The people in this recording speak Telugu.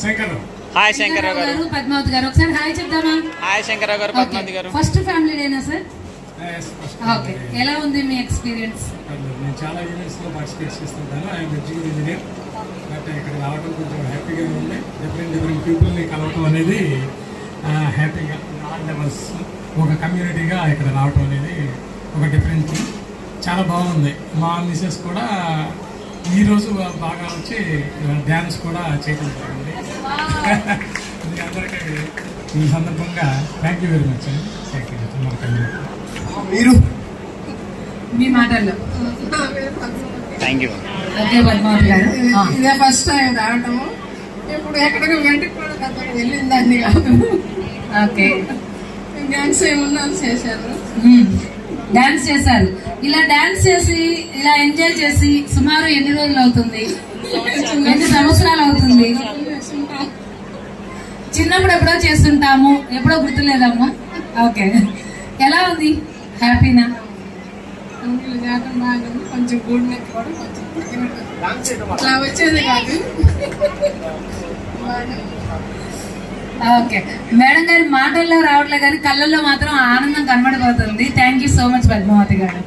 హాయ్ శంకర్రావు గారు, పద్మావతి గారు, ఒకసారి hi చెప్దామా? Hi Shankarrao garu, Padmavathi garu. First family డేనా సార్? ఓకే, ఎలా ఉంది మీ ఎక్స్పీరియన్స్? నేను చాలా ఈవెంట్స్లో పార్టిసిపేట్ చేస్తుంటాను. I'm executive engineer. బట్ ఇక్కడ రావడం కొంచెం హ్యాపీగా ఉంది. డిఫరెంట్ పీపుల్ని కలవటం అనేది హ్యాపీగా ఆల్ లెవెల్స్ ఒక కమ్యూనిటీగా ఇక్కడ రావటం అనేది ఒక డిఫరెంట్ థింగ్. చాలా బాగుంది. మా మిసెస్ కూడా ఈరోజు బాగా వచ్చి డ్యాన్స్ కూడా చేయడం జరిగింది. మీ అందరికీ ఈ సందర్భంగా థ్యాంక్ యూ వెరీ మచ్ అండి. థ్యాంక్ యూ మన కమ్యూనిటీ. మీరు మీ మాటల్లో థ్యాంక్ యూ. ఓకే పద్మావతి గారు, ఇదే ఫస్ట్ టైం రావటము. ఇప్పుడు ఎక్కడికి వెంటకి కూడా పెద్దగా వెళ్ళిందండి కాదు. ఓకే, డ్యాన్స్ ఏమన్నా చేశాను. డాన్స్ చేశారు. ఇలా డాన్స్ చేసి ఇలా ఎంజాయ్ చేసి సుమారు ఎన్ని రోజులు అవుతుంది? ఎన్ని సంవత్సరాలు అవుతుంది? చిన్నప్పుడు ఎప్పుడో చేస్తుంటాము, ఎప్పుడో గుర్తులేదమ్మా. ఓకే, ఎలా ఉంది? హ్యాపీనా? అందులో జాతం బాగుంది. కొంచెం గూడ్ నెక్ కూడా కొంచెం అట్లా వచ్చేది కాదు. ఓకే, మేడం గారి మాటల్లో రావట్లే కానీ కళ్ళల్లో మాత్రం ఆనందం కనబడిపోతుంది. Thank you so much Padmavathi గారు.